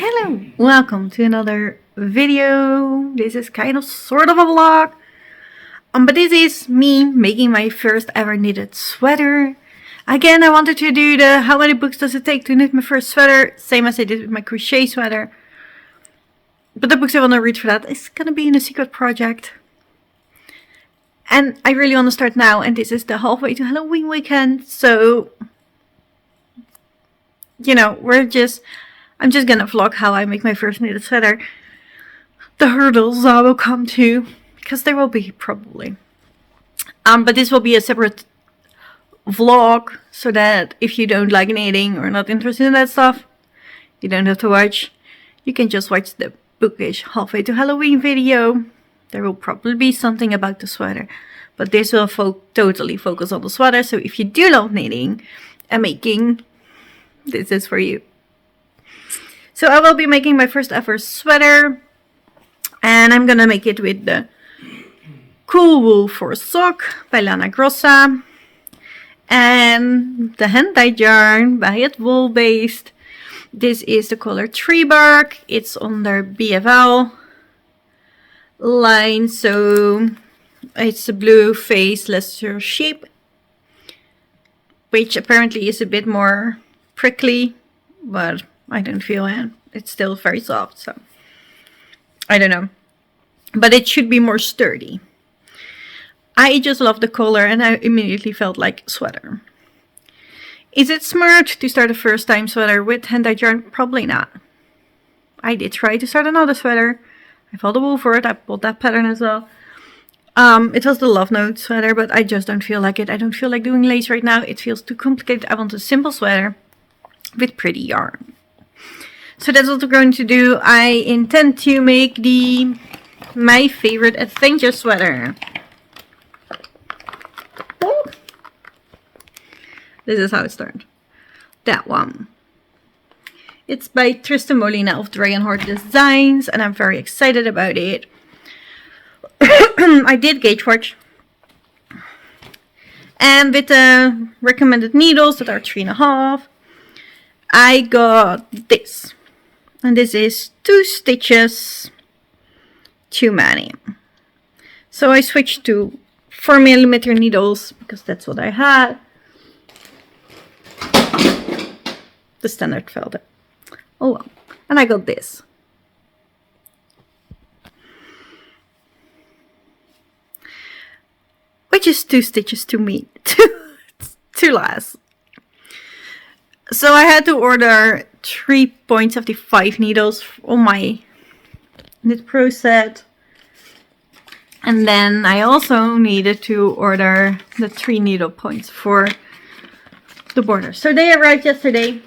Hello, welcome to another video. This is kind of sort of a vlog, but this is me making my first ever knitted sweater. Again, I wanted to do the how many books does it take to knit my first sweater, same as I did with my crochet sweater. But the books I want to read for that is gonna be in a secret project. And I really want to start now, and this is the halfway to Halloween weekend, so you know, I'm just gonna vlog how I make my first knitted sweater. The hurdles I will come to, because there will be probably. But this will be a separate vlog, so that if you don't like knitting or not interested in that stuff, you don't have to watch. You can just watch the bookish halfway to Halloween video. There will probably be something about the sweater, but this will totally focus on the sweater. So if you do love knitting and making, this is for you. So I will be making my first ever sweater, and I'm gonna make it with the Cool Wool for Sock by Lana Grossa and the hand-dyed yarn by Wool Based. This is the color Tree Bark. It's on their BFL line, so it's a blue face lesser sheep, which apparently is a bit more prickly, but I don't feel it. It's still very soft, so I don't know. But it should be more sturdy. I just love the color, and I immediately felt like sweater. Is it smart to start a first time sweater with hand-dyed yarn? Probably not. I did try to start another sweater. I found a wool for it. I bought that pattern as well. It was the Love Note sweater, but I just don't feel like it. I don't feel like doing lace right now. It feels too complicated. I want a simple sweater with pretty yarn. So that's what we're going to do. I intend to make my favorite adventure sweater. Oh. This is how it started. That one. It's by Tristan Molina of Dragonheart Designs, and I'm very excited about it. I did gauge watch, and with the recommended needles that are 3.5, I got this, and this is 2 stitches too many. So I switched to 4mm needles because that's what I had. The standard felt it. Oh well. And I got this. Which is 2 stitches too too less. So I had to order 3.75 needles on my Knit Pro set. And then I also needed to order the 3 needle points for the border. So they arrived yesterday.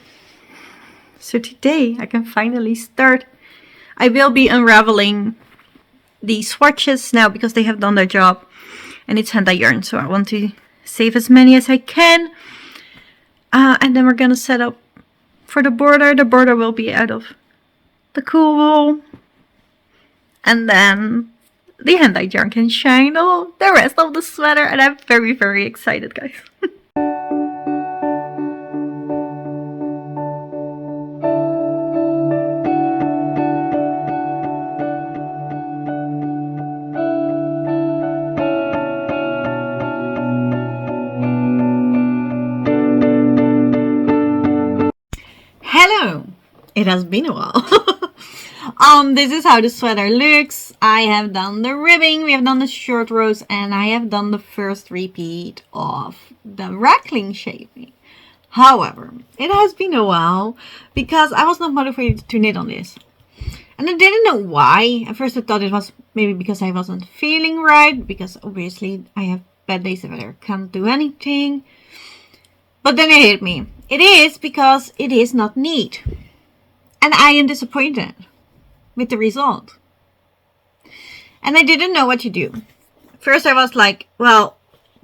So today I can finally start. I will be unraveling the swatches now because they have done their job. And it's hand-dyed yarn, so I want to save as many as I can. And then we're gonna set up for the border. The border will be out of the Cool Wool. And then the hand-dyed yarn can shine all the rest of the sweater. And I'm very, very excited, guys. Hello! It has been a while. This is how the sweater looks. I have done the ribbing, we have done the short rows, and I have done the first repeat of the raglan shaping. However, it has been a while because I was not motivated to knit on this. And I didn't know why. At first I thought it was maybe because I wasn't feeling right, because obviously I have bad days if I can't do anything. But then it hit me. It is because it is not neat. And I am disappointed with the result. And I didn't know what to do. First I was like, well,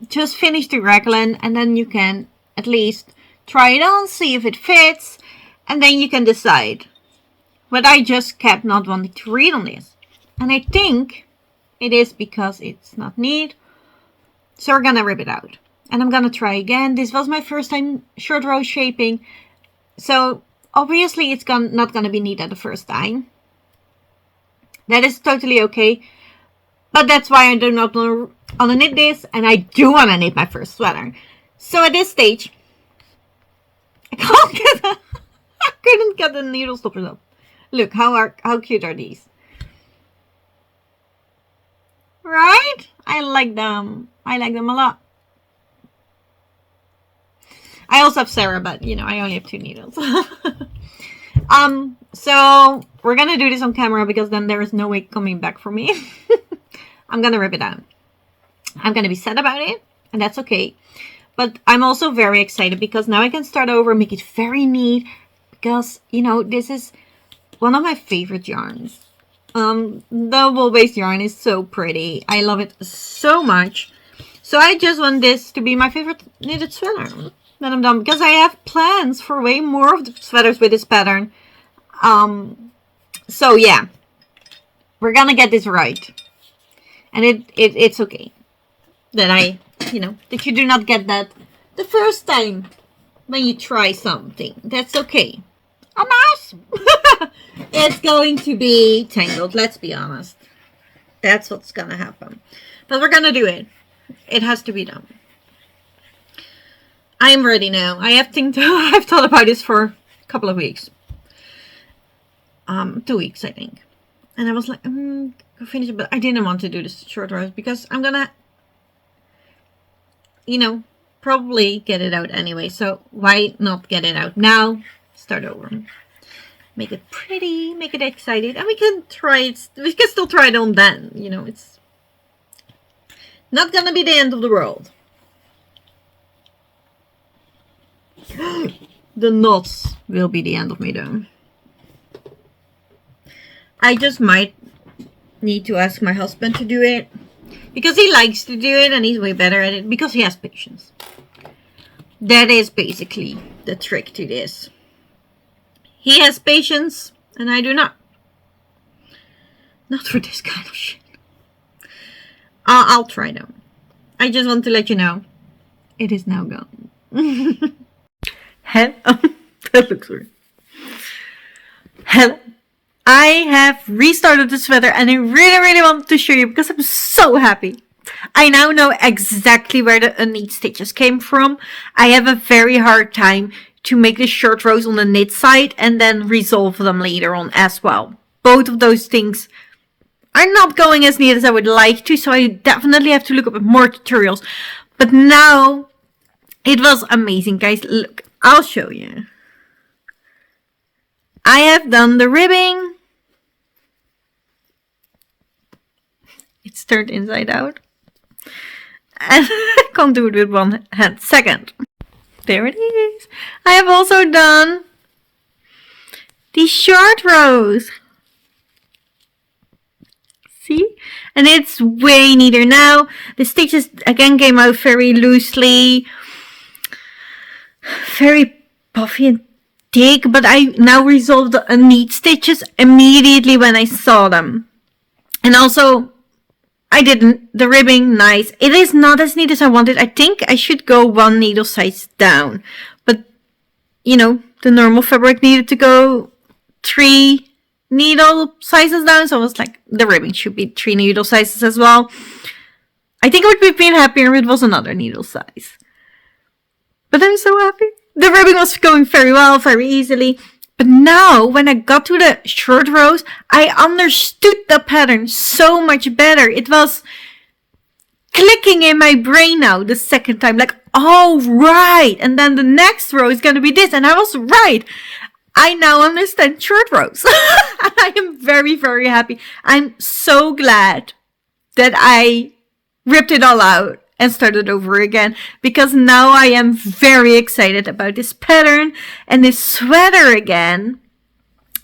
just finish the raglan and then you can at least try it on, see if it fits, and then you can decide. But I just kept not wanting to read on this. And I think it is because it's not neat. So we're gonna rip it out. And I'm gonna try again. This was my first time short row shaping. So obviously it's not gonna be neat at the first time. That is totally okay. But that's why I do not want to knit this, and I do want to knit my first sweater. So at this stage, I couldn't get the needle stoppers up. Look, how cute are these? Right? I like them. I like them a lot. I also have Sarah, but you know, I only have 2 needles. So we're gonna do this on camera because then there is no way coming back for me. I'm gonna rip it out. I'm gonna be sad about it, and that's okay. But I'm also very excited because now I can start over, make it very neat. Because, you know, this is one of my favorite yarns. The wool-based yarn is so pretty. I love it so much. So I just want this to be my favorite knitted sweater. Then I'm done. Because I have plans for way more of the sweaters with this pattern. So yeah. We're gonna get this right. And it's okay. That that you do not get that the first time when you try something. That's okay. A mess! It's going to be tangled, let's be honest. That's what's gonna happen. But we're gonna do it. It has to be done. I'm ready now. I've thought about this for a couple of weeks. 2 weeks, I think. And I was like, go finish it, but I didn't want to do this short rows because I'm gonna, probably get it out anyway. So why not get it out now? Start over. Make it pretty, make it excited, and we can try it. We can still try it on then. It's not gonna be the end of the world. The knots will be the end of me though. I just might need to ask my husband to do it because he likes to do it and he's way better at it because he has patience. That is basically the trick to this. He has patience and I do not. Not for this kind of shit. I'll try though. I just want to let you know it is now gone. Hello. That looks weird. Hello. I have restarted the sweater and I really wanted to show you because I'm so happy. I now know exactly where the unknit stitches came from. I have a very hard time to make the short rows on the knit side and then resolve them later on as well. Both of those things are not going as neat as I would like to, so I definitely have to look up more tutorials. But now it was amazing, guys. Look, I'll show you. I have done the ribbing. It's turned inside out. And I can't do it with one hand. Second. There it is. I have also done the short rows. See? And it's way neater now. The stitches again came out very loosely. Very puffy and thick. But I now resolved the unknit stitches immediately when I saw them. And also, I did the ribbing nice. It is not as neat as I wanted. I think I should go 1 needle size down. But, the normal fabric needed to go 3 needle sizes down. So I was like, the ribbing should be 3 needle sizes as well. I think I would have been happier if it was another needle size. But I'm so happy. The ribbing was going very well, very easily. But now, when I got to the short rows, I understood the pattern so much better. It was clicking in my brain now the second time. Like, oh, right. And then the next row is going to be this. And I was right. I now understand short rows. I am very, very happy. I'm so glad that I ripped it all out and started over again, because now I am very excited about this pattern and this sweater again.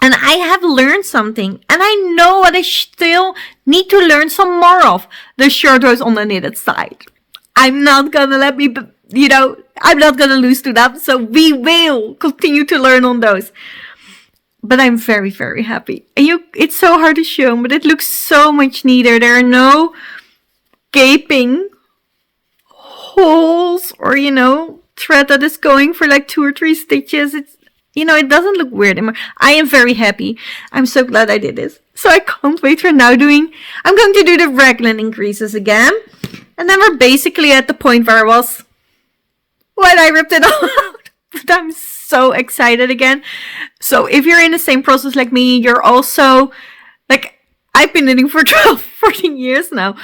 And I have learned something, and I know what I still need to learn some more of: the short rows on the knitted side. I'm not gonna I'm not gonna lose to that, so we will continue to learn on those. But I'm very, very happy. It's so hard to show, but it looks so much neater. There are no gaping holes or thread that is going for like 2 or 3 stitches. it doesn't look weird anymore. I am very happy. I'm so glad I did this. So I can't wait for I'm going to do the raglan increases again. And then we're basically at the point where I was when I ripped it all out. But I'm so excited again. So if you're in the same process like me, you're also, like, I've been knitting for 12, 14 years now.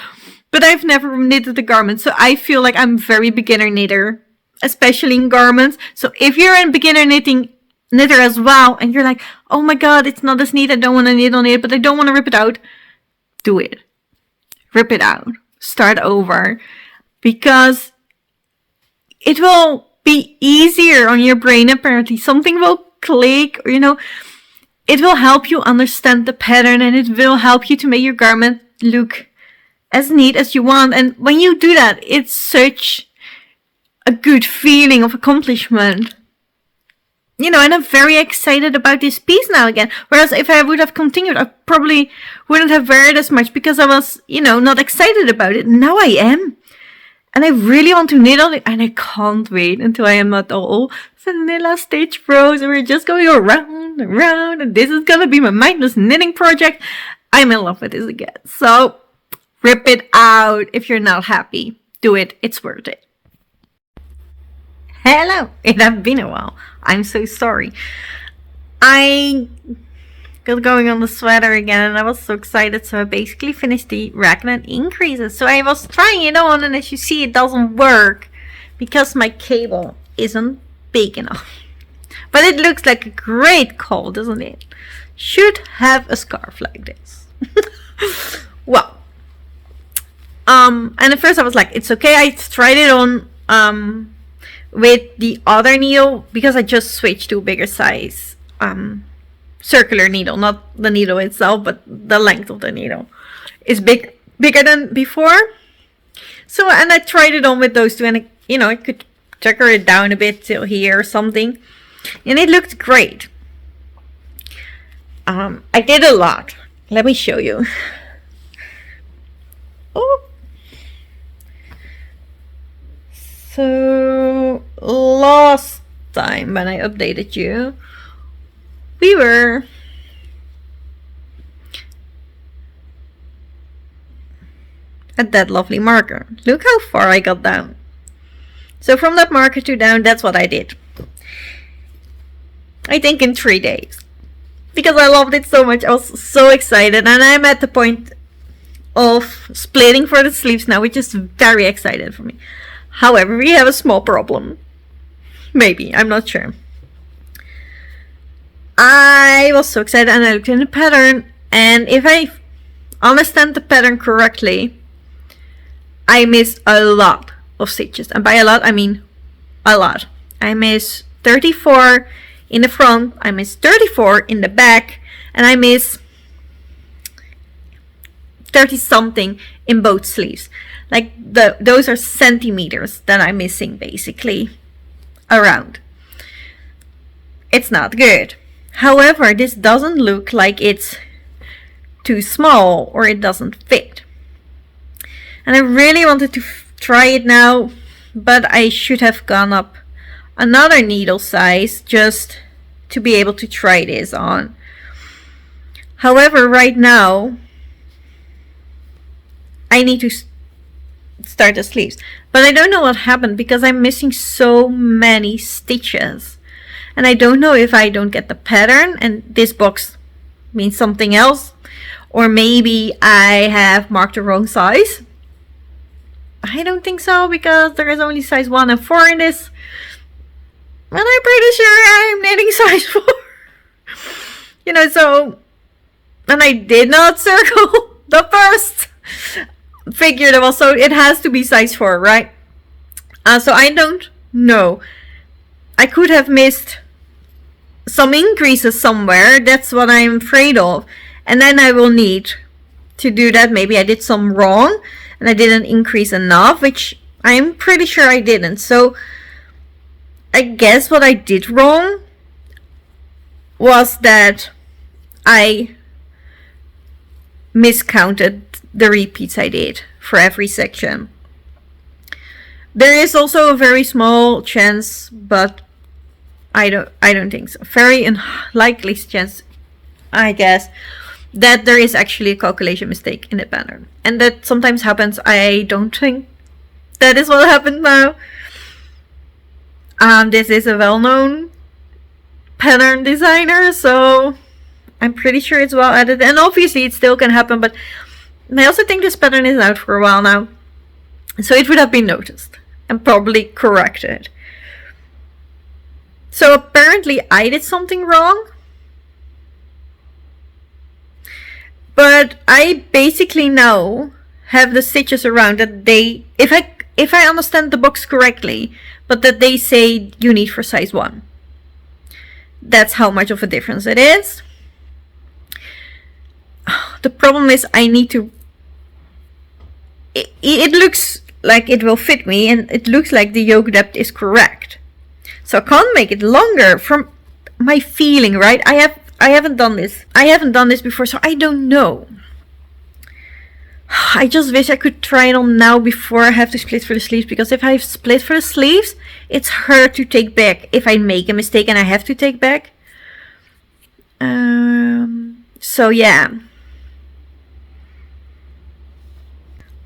But I've never knitted a garment. So I feel like I'm a very beginner knitter, especially in garments. So if you're a beginner knitter as well, and you're like, oh my god, it's not as neat, I don't want to knit on it, but I don't want to rip it out, do it. Rip it out. Start over. Because it will be easier on your brain, apparently. Something will click, or, it will help you understand the pattern, and it will help you to make your garment look as neat as you want. And when you do that, it's such a good feeling of accomplishment. And I'm very excited about this piece now again. Whereas if I would have continued, I probably wouldn't have wear it as much because I was, not excited about it. Now I am. And I really want to knit on it. And I can't wait until I am at all vanilla stitch rows. And we're just going around and around. And this is going to be my mindless knitting project. I'm in love with this again. So rip it out if you're not happy. Do it. It's worth it. Hello, it has been a while. I'm so sorry. I got going on the sweater again and I was so excited. So I basically finished the raglan increases. So I was trying it on, and as you see, it doesn't work because my cable isn't big enough. But it looks like a great call, doesn't it? Should have a scarf like this. Well, and at first I was like, it's okay. I tried it on with the other needle because I just switched to a bigger size circular needle, not the needle itself, but the length of the needle is bigger than before. So, and I tried it on with those two, and I could tucker it down a bit till here or something, and it looked great. I did a lot. Let me show you. Oh. So last time when I updated you, we were at that lovely marker. Look how far I got down. So from that marker to down, that's what I did. I think in 3 days. Because I loved it so much. I was so excited. And I'm at the point of splitting for the sleeves now, which is very excited for me. However, we have a small problem. Maybe, I'm not sure. I was so excited and I looked in the pattern, and if I understand the pattern correctly, I miss a lot of stitches. And by a lot, I mean a lot. I miss 34 in the front, I miss 34 in the back, and I miss 30 something in both sleeves. Like those are centimeters that I'm missing basically around. It's not good. However, this doesn't look like it's too small or it doesn't fit. And I really wanted to try it now, but I should have gone up another needle size just to be able to try this on. However, right now I need to start the sleeves, but I don't know what happened because I'm missing so many stitches, and I don't know if I don't get the pattern and this box means something else, or maybe I have marked the wrong size. I don't think so, because there is only size 1 and 4 in this, and I'm pretty sure I'm knitting size 4. So, and I did not circle the first figure that was, so it has to be size 4, right? So I don't know. I could have missed some increases somewhere. That's what I'm afraid of. And then I will need to do that. Maybe I did some wrong and I didn't increase enough, which I'm pretty sure I didn't. So I guess what I did wrong was that I miscounted the repeats I did for every section. There is also a very small chance, but I don't think so. Very unlikely chance, I guess, that there is actually a calculation mistake in the pattern. And that sometimes happens. I don't think that is what happened now. This is a well-known pattern designer, so I'm pretty sure it's well edited. And obviously it still can happen, but I also think this pattern is out for a while now. So it would have been noticed and probably corrected. So apparently I did something wrong. But I basically now have the stitches around that they, if I understand the box correctly, but that they say you need for size 1. That's how much of a difference it is. The problem is I need to, it looks like it will fit me, and it looks like the yoke depth is correct. So I can't make it longer from my feeling, right? I haven't done this. I haven't done this before, so I don't know. I just wish I could try it on now before I have to split for the sleeves, because if I split for the sleeves, it's hard to take back if I make a mistake and I have to take back. So yeah.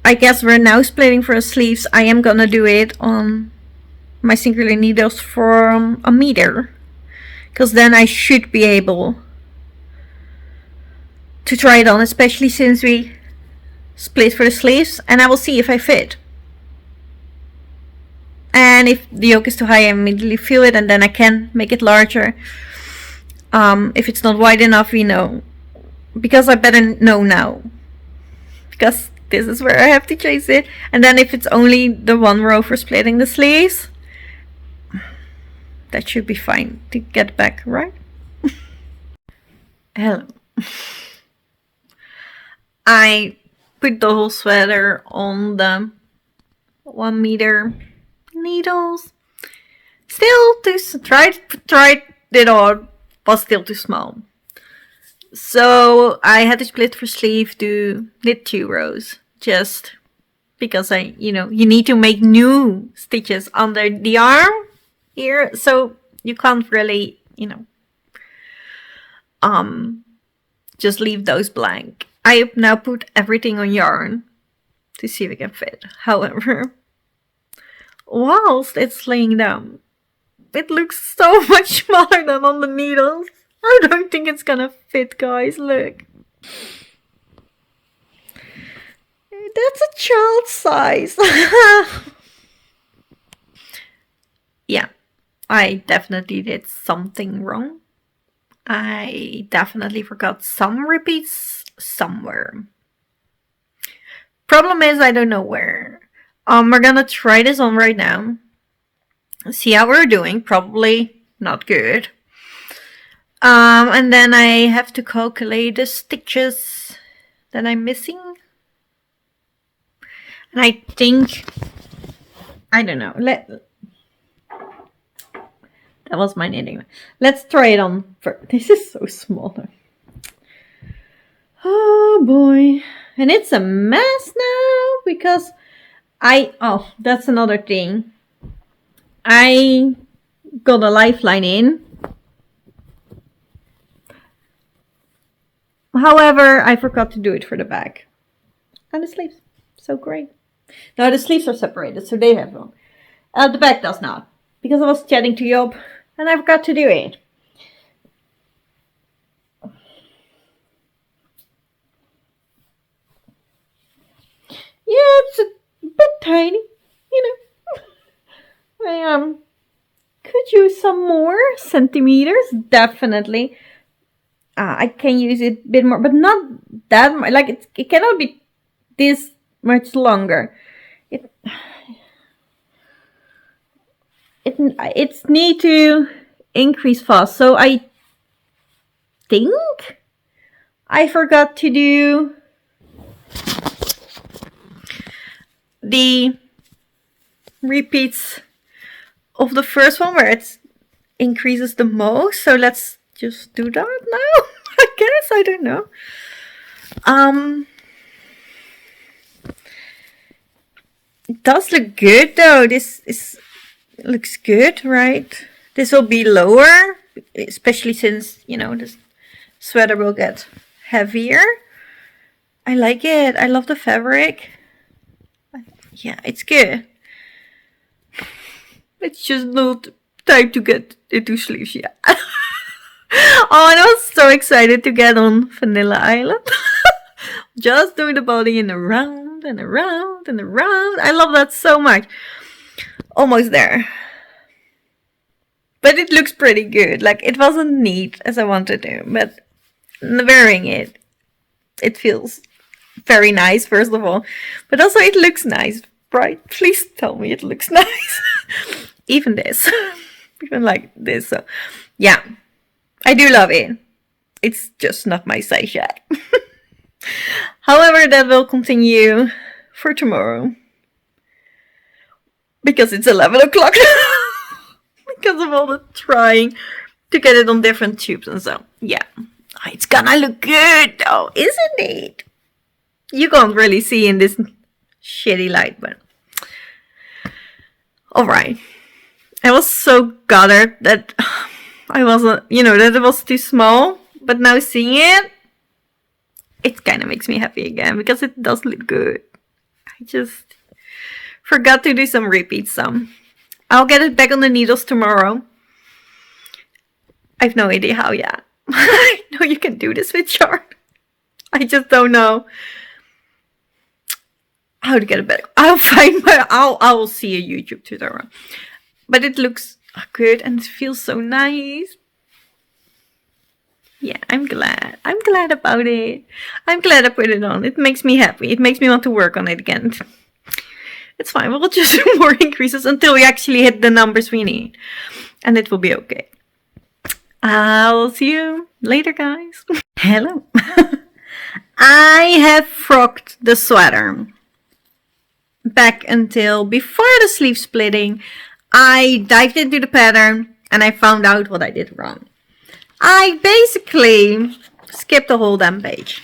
I guess we're now splitting for the sleeves. I am gonna do it on my singular needles for a meter, because then I should be able to try it on, especially since we split for the sleeves, and I will see if I fit. And if the yoke is too high, I immediately feel it, and then I can make it larger. If it's not wide enough, we know, because I better know now, because this is where I have to chase it. And then if it's only the one row for splitting the sleeves, that should be fine to get back, right? Hello. I put the whole sweater on the 1 meter needles. Still too, tried it on, but still too small. So I had to split for sleeve to knit 2 rows, just because you need to make new stitches under the arm here, so you can't really, just leave those blank. I have now put everything on yarn to see if it can fit. However, whilst it's laying down, it looks so much smaller than on the needles. I don't think it's gonna fit, guys. Look. That's a child size. Yeah, I definitely did something wrong. I definitely forgot some repeats somewhere. Problem is, I don't know where. We're gonna try this on right now. See how we're doing. Probably not good. And then I have to calculate the stitches that I'm missing. And I think, I don't know. That was my knitting. Let's try it on first. This is so small. Oh boy. And it's a mess now because oh, that's another thing. I got a lifeline in. However, I forgot to do it for the back. And the sleeves. So great. Now the sleeves are separated, so they have one. The back does not. Because I was chatting to Job and I forgot to do it. Yeah, it's a bit tiny, I could use some more centimeters, definitely. I can use it a bit more, but not that much. Like it cannot be this much longer. It's need to increase fast. So I think I forgot to do the repeats of the first one where it increases the most. So let's just do that now. I guess, I don't know. It does look good though. Looks good, right? This will be lower, especially since, you know, this sweater will get heavier. I like it. I love the fabric. Yeah, it's good. It's just not time to get into sleeves yet. Oh, and I was so excited to get on Vanilla Island. Just doing the body in around and around and around. I love that so much. Almost there. But it looks pretty good. Like, it wasn't neat as I wanted to, but wearing it, it feels very nice, first of all. But also it looks nice, right? Please tell me it looks nice. Even this. Even like this. So, yeah. I do love it. It's just not my size yet. However, that will continue for tomorrow. Because it's 11 o'clock now. Because of all the trying to get it on different tubes and so. Yeah. It's gonna look good though, isn't it? You can't really see in this shitty light, but... Alright. I was so gutted that I wasn't, you know, that it was too small. But now seeing it, it kind of makes me happy again because it does look good. I just forgot to do some repeats. So I'll get it back on the needles tomorrow. I've no idea how yet. I know you can do this with chart. I just don't know how to get it back. I'll see a YouTube tutorial. But it looks good and it feels so nice. Yeah, I'm glad. I'm glad about it. I'm glad I put it on. It makes me happy. It makes me want to work on it again. It's fine. We'll just do more increases until we actually hit the numbers we need. And it will be okay. I'll see you later, guys. Hello. I have frocked the sweater. Back until before the sleeve splitting, I dived into the pattern and I found out what I did wrong. I basically skipped the whole damn page.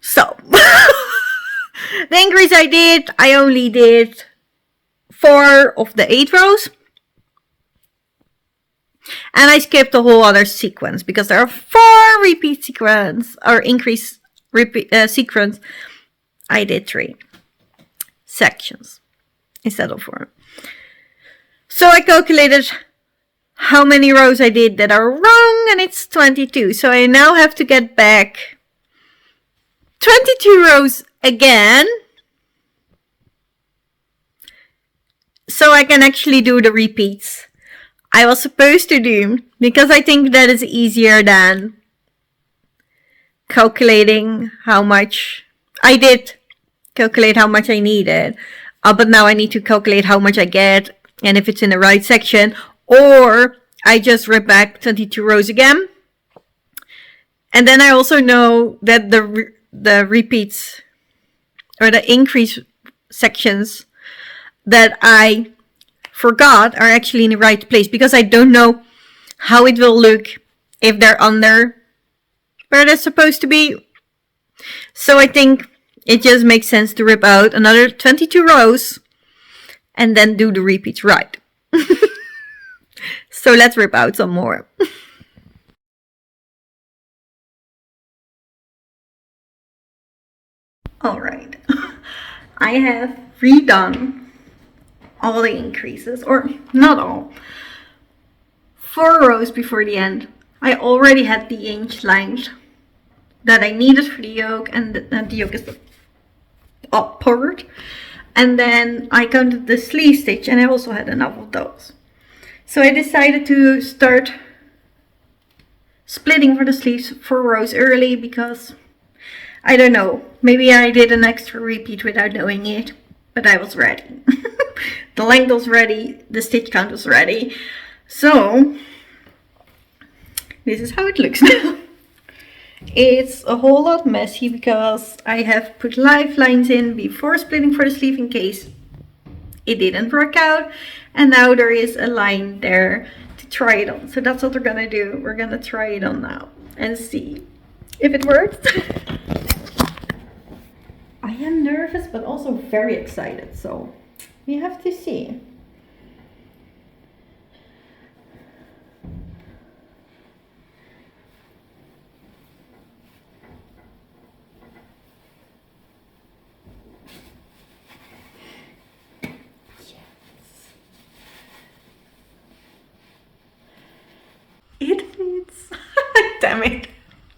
So, the increase I only did 4 of the 8 rows. And I skipped the whole other sequence because there are 4 repeat sequence or increase repeat sequence. I did 3 sections instead of 4. So I calculated how many rows I did that are wrong, and it's 22. So I now have to get back 22 rows again so I can actually do the repeats I was supposed to do, because I think that is easier than calculating how much I did calculate how much I needed, but now I need to calculate how much I get and if it's in the right section, or I just rip back 22 rows again. And then I also know that the repeats or the increase sections that I forgot are actually in the right place, because I don't know how it will look if they're under where they're supposed to be. So I think it just makes sense to rip out another 22 rows and then do the repeats right. So let's rip out some more. Alright, I have redone all the increases, or not all, 4 rows before the end. I already had the inch length that I needed for the yoke, and the yoke is the up part. And then I counted the sleeve stitch, and I also had enough of those. So I decided to start splitting for the sleeves 4 rows early, because I don't know, maybe I did an extra repeat without knowing it, but I was ready. The length was ready, the stitch count was ready. So this is how it looks now. It's a whole lot messy because I have put lifelines in before splitting for the sleeve in case it didn't work out, and now there is a line there to try it on. So that's what we're gonna do. We're gonna try it on now and see if it works. I am nervous but also very excited, so we have to see. Damn it.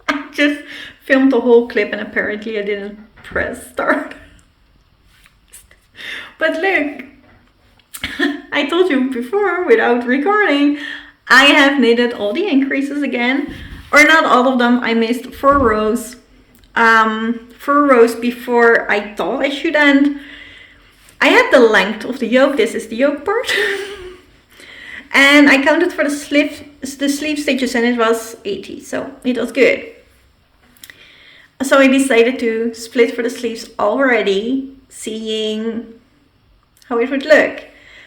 I just filmed the whole clip and apparently I didn't press start. But look, I told you before without recording, I have knitted all the increases again. Or not all of them, I missed 4 rows. 4 rows before I thought I should end. I had the length of the yoke, this is the yoke part. And I counted for the sleeve stitches and it was 80, so it was good. So I decided to split for the sleeves already, seeing how it would look.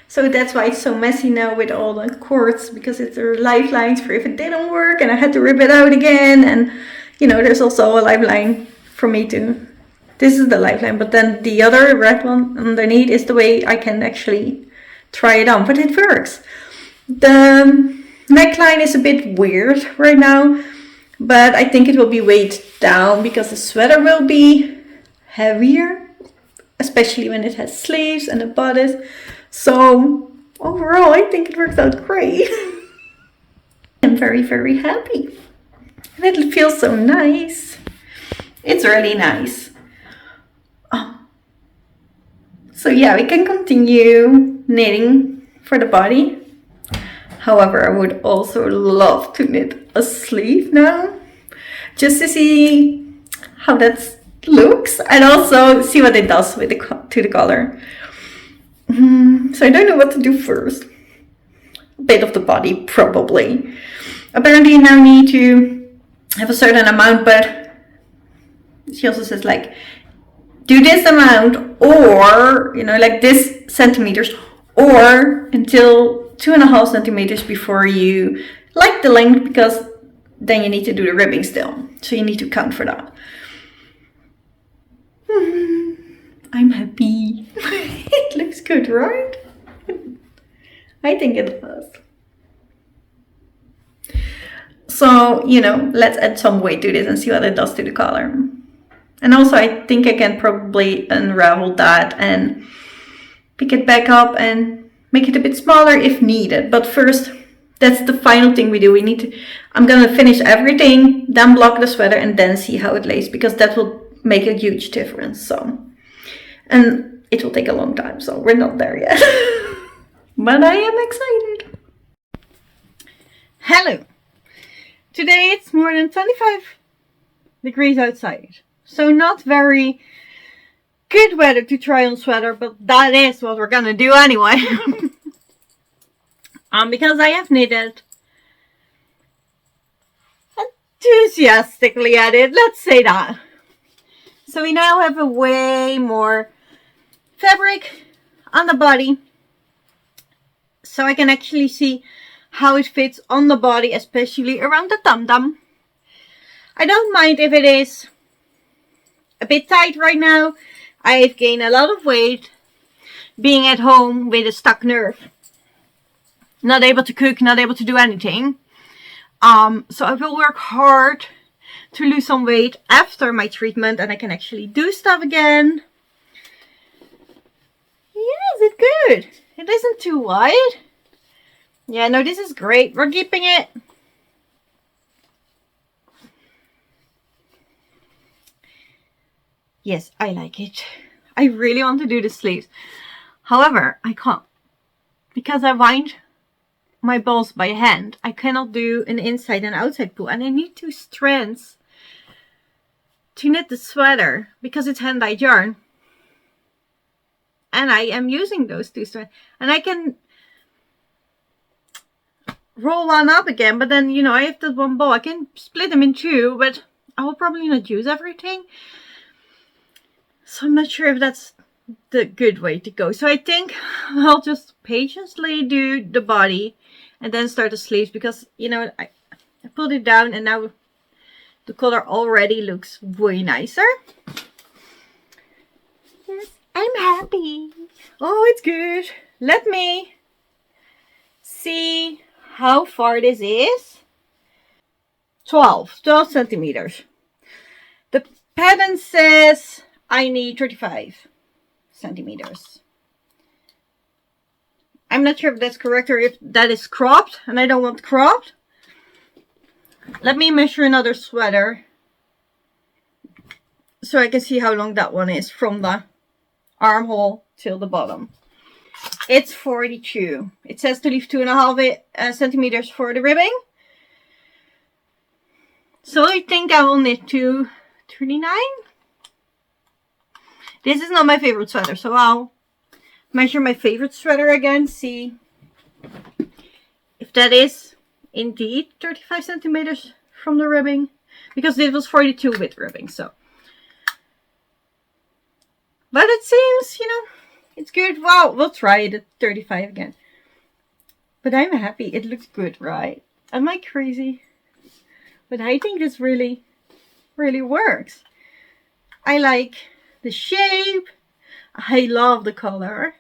So that's why it's so messy now with all the cords, because it's the lifelines for if it didn't work and I had to rip it out again. And you know, there's also a lifeline for me to, this is the lifeline, but then the other red one underneath is the way I can actually try it on, but it works. The neckline is a bit weird right now, but I think it will be weighed down because the sweater will be heavier, especially when it has sleeves and a bodice. So overall, I think it works out great. I'm very, very happy. And it feels so nice. It's really nice. Oh. So yeah, we can continue knitting for the body. However, I would also love to knit a sleeve now, just to see how that looks and also see what it does with to the color. So I don't know what to do first. A bit of the body, probably. Apparently you now need to have a certain amount, but she also says like, do this amount or, you know, like this centimeters, or until 2.5 centimeters before you like the length, because then you need to do the ribbing still. So you need to count for that. I'm happy. It looks good, right? I think it does. So, you know, let's add some weight to this and see what it does to the color. And also I think I can probably unravel that and pick it back up and make it a bit smaller if needed. But first, that's the final thing we do. We need to, I'm gonna finish everything, then block the sweater and then see how it lays, because that will make a huge difference. So, and it will take a long time, so we're not there yet. But I am excited. Hello. Today it's more than 25 degrees outside. So not very good weather to try on sweater, but that is what we're gonna do anyway. Because I have knitted enthusiastically at it, let's say that. So we now have a way more fabric on the body, so I can actually see how it fits on the body, especially around the tum-tum. I don't mind if it is a bit tight right now. I've gained a lot of weight being at home with a stuck nerve. Not able to cook, not able to do anything. So I will work hard to lose some weight after my treatment and I can actually do stuff again. Yes, it's good. It isn't too wide. Yeah, no, this is great. We're keeping it. Yes, I like it. I really want to do the sleeves. However, I can't, because I wind my balls by hand. I cannot do an inside and outside pull, and I need 2 strands to knit the sweater because it's hand-dyed yarn. And I am using those 2 strands, and I can roll one up again, but then, you know, I have that one ball. I can split them in 2, but I will probably not use everything. So I'm not sure if that's the good way to go. So I think I'll just patiently do the body and then start the sleeves, because, you know, I pulled it down and now the color already looks way nicer. Yes, I'm happy. Oh, it's good. Let me see how far this is. 12 centimeters. The pattern says I need 35 centimeters. I'm not sure if that's correct or if that is cropped, and I don't want cropped. Let me measure another sweater so I can see how long that one is from the armhole till the bottom. It's 42. It says to leave 2.5 centimeters for the ribbing. So I think I will knit to 39. This is not my favorite sweater, so I'll measure my favorite sweater again, see if that is indeed 35 centimeters from the ribbing, because this was 42 with ribbing, so. But it seems, you know, it's good. Wow, we'll try it at 35 again. But I'm happy. It looks good, right? Am I crazy? But I think this really, really works. I like the shape. I love the color.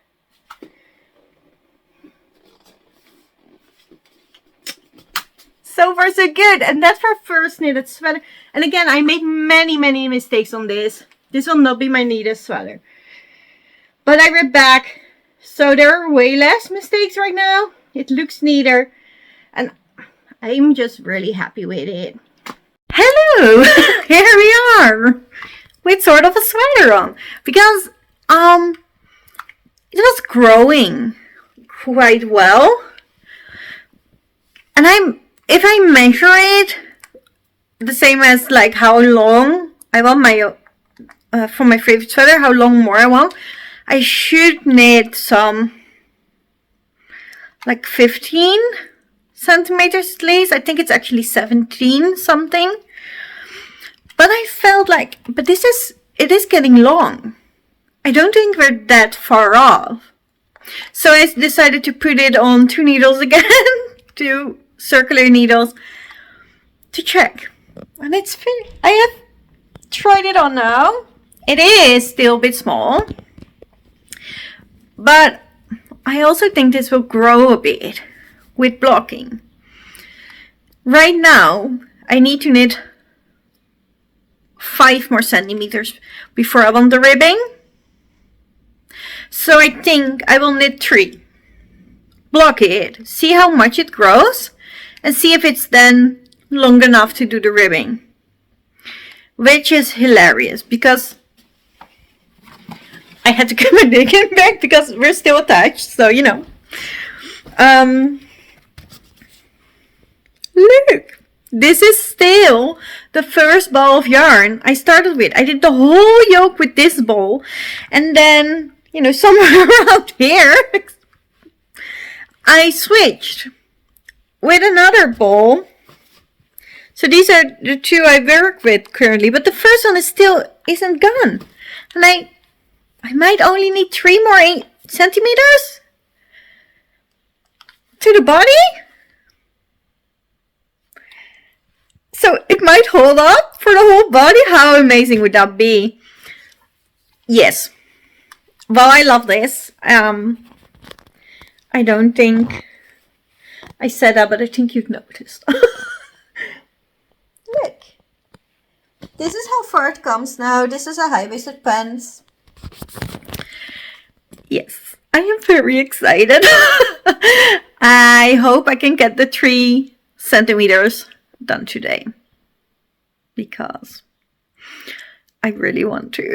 So far so good. And that's our first knitted sweater. And again, I made many mistakes on this. This will not be my neatest sweater. But I ripped back. So there are way less mistakes right now. It looks neater. And I'm just really happy with it. Hello! Here we are. With sort of a sweater on. Because it was growing quite well. And if I measure it the same as like how long I want my for my favorite sweater, how long more I want, I should knit some like 15 centimeters at least. I think it's actually 17 something. But I felt like, but it is getting long. I don't think we're that far off. So I decided to put it on 2 needles again, 2 circular needles, to check. And it's finished. I have tried it on now. It is still a bit small. But I also think this will grow a bit with blocking. Right now, I need to knit 5 more centimeters before I want the ribbing. So I think I will knit 3. Block it, see how much it grows, and see if it's then long enough to do the ribbing. Which is hilarious because I had to get my knitting back because we're still attached, so you know. Look, this is still the first ball of yarn I started with. I did the whole yoke with this ball, and then, you know, somewhere around here, I switched with another ball. So these are the 2 I work with currently, but the first one isn't gone. And I might only need 3 more centimeters to the body. So it might hold up for the whole body. How amazing would that be? Yes. Well, I love this. I don't think I said that, but I think you've noticed. Look. This is how far it comes now. This is a high-waisted pants. Yes, I am very excited. I hope I can get the 3 centimeters done today. Because I really want to.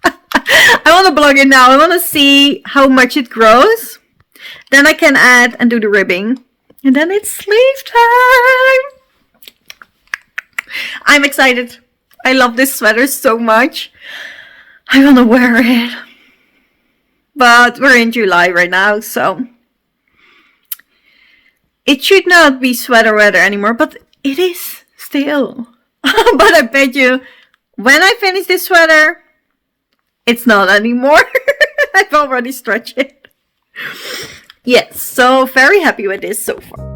I want to blog it now. I want to see how much it grows. Then I can add and do the ribbing. And then it's sleeve time. I'm excited. I love this sweater so much. I want to wear it. But we're in July right now, so it should not be sweater weather anymore, but it is still. But I bet you, when I finish this sweater, it's not anymore. I've already stretched it. Yes, so very happy with this so far.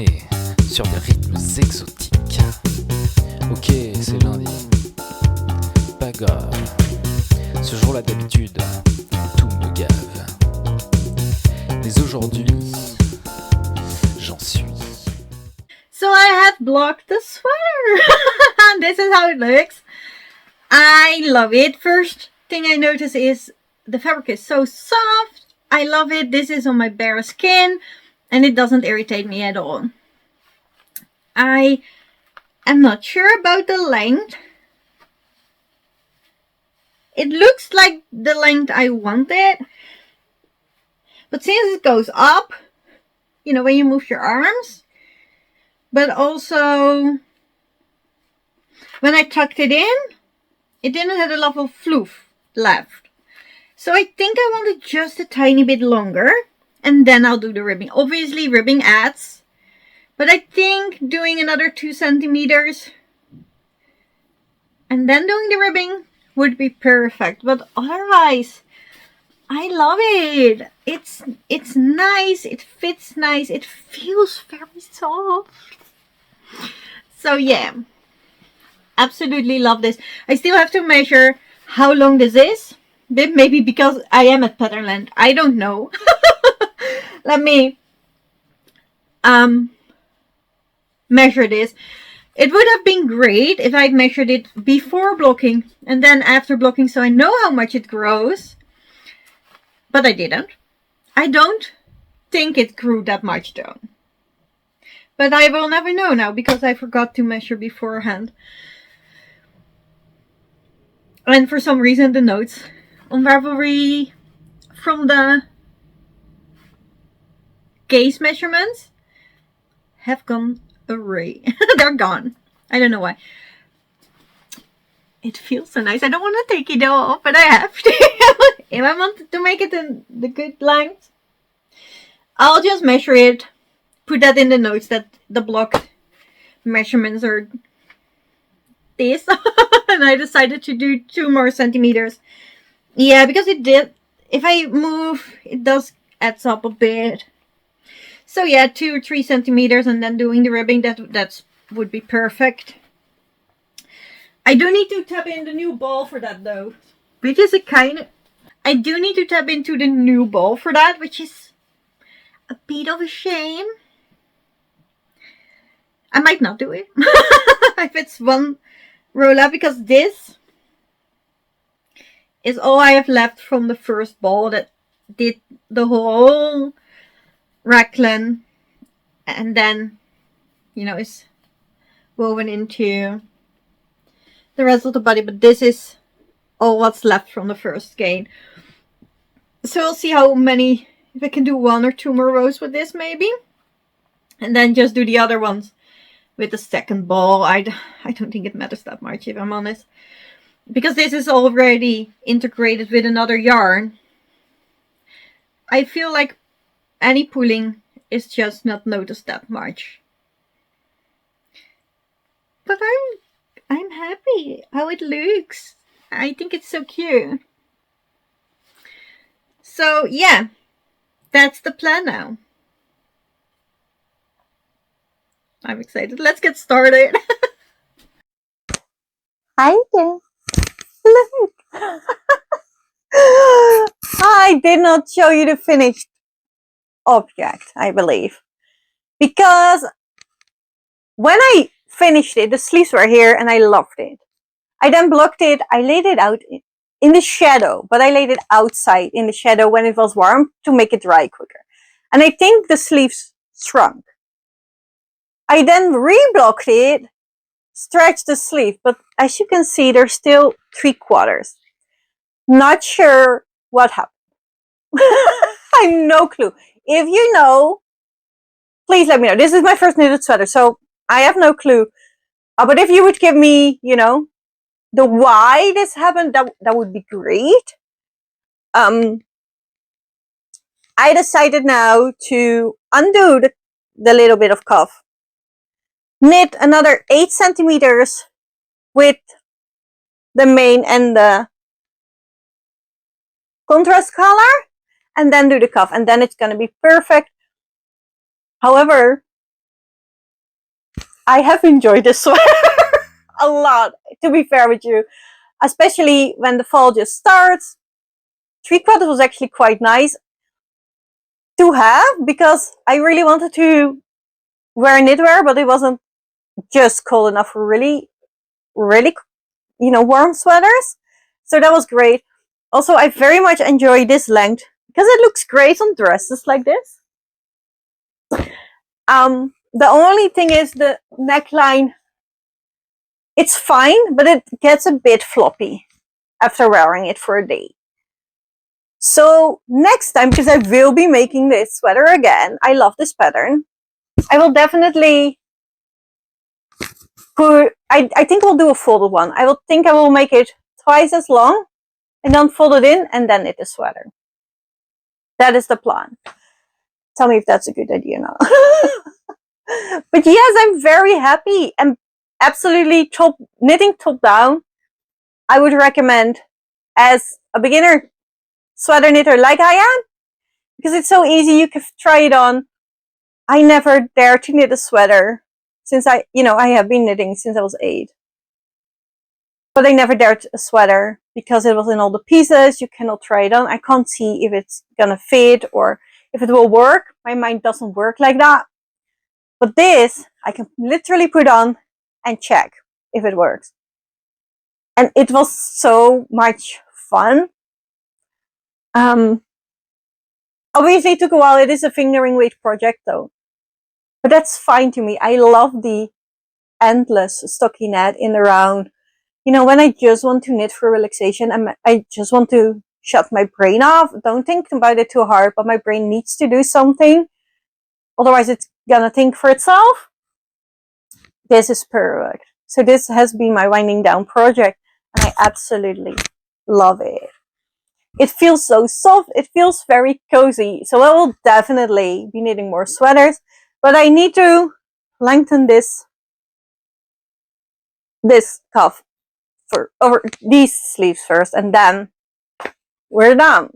entraîner sur des rythmes exotiques. Ok, c'est lundi. Pas grave. Ce jour-là d'habitude, tout me gave. Mais aujourd'hui, j'en suis. So I have blocked the sweater. This is how it looks. I love it. First thing I notice is the fabric is so soft. I love it. This is on my bare skin and it doesn't irritate me at all. I am not sure about the length. It looks like the length I wanted, but since it goes up, you know, when you move your arms, but also when I tucked it in, it didn't have a lot of fluff left. So I think I want it just a tiny bit longer, and then I'll do the ribbing. Obviously ribbing adds, but I think doing another 2 centimeters and then doing the ribbing would be perfect. But otherwise, I love it. It's nice, it fits nice, it feels very soft. So yeah, absolutely love this. I still have to measure how long this is. Maybe because I am at Patternland, I don't know. Let me measure this. It would have been great if I'd measured it before blocking and then after blocking, so I know how much it grows. But I didn't. I don't think it grew that much though. But I will never know now because I forgot to measure beforehand. And for some reason the notes on Ravelry from the case measurements have gone away. They're gone. I don't know why. It feels so nice. I don't want to take it off, but I have to. If I want to make it in the good length, I'll just measure it, put that in the notes that the blocked measurements are this. And I decided to do 2 more centimeters. Yeah, because it did. If I move, it does adds up a bit. So yeah, 2 or 3 centimeters and then doing the ribbing, that would be perfect. I do need to tap in the new ball for that though, which is I do need to tap into the new ball for that, which is a bit of a shame. I might not do it if it's one roll up, because this is all I have left from the first ball that did the whole raglan and then, you know, is woven into the rest of the body. But this is all what's left from the first skein. So we'll see how many, if I can do 1 or 2 more rows with this maybe. And then just do the other ones with the second ball. I don't think it matters that much, if I'm honest. Because this is already integrated with another yarn. I feel like any pulling is just not noticed that much. But I'm happy how it looks. I think it's so cute. So yeah, that's the plan now. I'm excited. Let's get started. Hi there. Look. I did not show you the finished object, I believe. Because when I finished it, the sleeves were here and I loved it. I then blocked it. I laid it out in the shadow, but I laid it outside in the shadow when it was warm to make it dry quicker. And I think the sleeves shrunk. I then reblocked it, stretched the sleeve, but as you can see, there's still 3/4. Not sure what happened. I have no clue. If you know, please let me know. This is my first knitted sweater, so I have no clue. But if you would give me, you know, the why this happened, that would be great. I decided now to undo the little bit of cuff, knit another 8 centimeters with the main and the contrast color, and then do the cuff, and then it's going to be perfect. However, I have enjoyed this sweater a lot, to be fair with you, especially when the fall just starts. 3/4 was actually quite nice to have because I really wanted to wear knitwear, but it wasn't just cold enough for really, really, warm sweaters. So that was great. Also, I very much enjoy this length because it looks great on dresses like this. The only thing is the neckline. It's fine, but it gets a bit floppy after wearing it for a day. So next time, because I will be making this sweater again, I love this pattern, I will definitely I think I'll do a folded one. I will make it twice as long and then fold it in and then knit the sweater. That is the plan. Tell me if that's a good idea now. But yes, I'm very happy and absolutely knitting top down. I would recommend as a beginner sweater knitter like I am, because it's so easy. You can try it on. I never dared to knit a sweater since I have been knitting since I was 8. But I never dared a sweater because it was in all the pieces. You cannot try it on. I can't see if it's gonna fit or if it will work. My mind doesn't work like that. But this, I can literally put on and check if it works. And it was so much fun. Obviously it took a while. It is a fingering weight project though. But that's fine to me. I love the endless stockinette in the round. When I just want to knit for relaxation and I just want to shut my brain off. Don't think about it too hard, but my brain needs to do something. Otherwise it's gonna think for itself. This is perfect. So this has been my winding down project and I absolutely love it. It feels so soft. It feels very cozy. So I will definitely be knitting more sweaters, but I need to lengthen this cuff for over these sleeves first, and then we're done.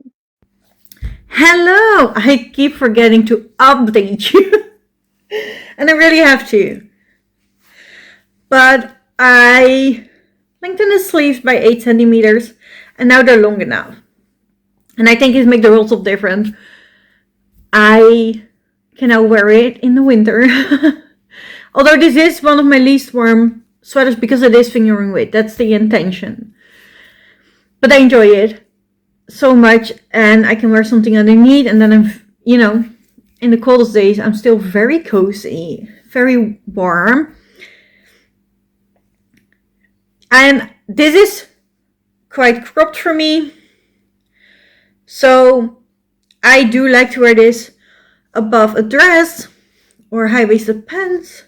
Hello! I keep forgetting to update you. And I really have to. But I lengthened the sleeves by 8 centimeters and now they're long enough. And I think it makes the world of difference. I can now wear it in the winter. Although this is one of my least warm sweaters because it is fingering weight. That's the intention. But I enjoy it so much and I can wear something underneath and then I'm, in the coldest days, I'm still very cozy, very warm. And this is quite cropped for me. So I do like to wear this above a dress or high-waisted pants,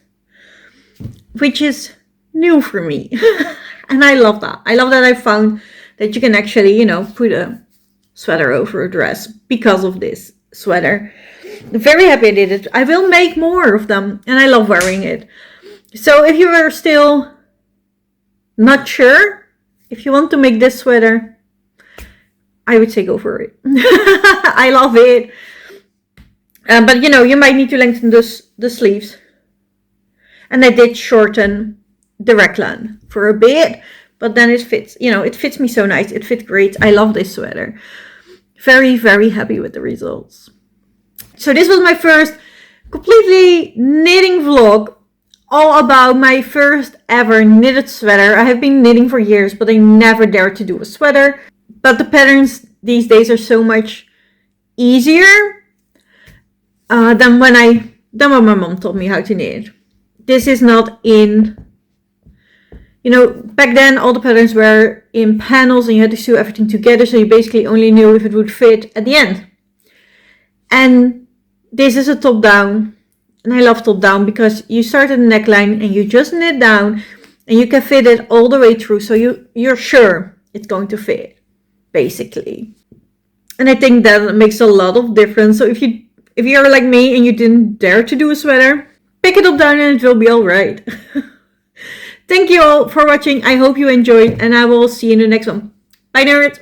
which is new for me. And I love that. I love that I found that you can actually, put a sweater over a dress because of this sweater. I'm very happy I did it. I will make more of them and I love wearing it. So if you are still not sure if you want to make this sweater, I would say go for it. I love it. But you might need to lengthen the sleeves. And I did shorten the raglan for a bit, but then it fits. It fits me so nice. It fits great. I love this sweater. Very, very happy with the results. So this was my first completely knitting vlog, all about my first ever knitted sweater. I have been knitting for years, but I never dared to do a sweater. But the patterns these days are so much easier than when my mom taught me how to knit. This is not in, back then all the patterns were in panels and you had to sew everything together, so you basically only knew if it would fit at the end. And this is a top down, and I love top down because you start at the neckline and you just knit down and you can fit it all the way through, so you're sure it's going to fit, basically. And I think that makes a lot of difference. So if you're like me and you didn't dare to do a sweater, pick it up down and it will be all right. Thank you all for watching. I hope you enjoyed and I will see you in the next one. Bye, nerds.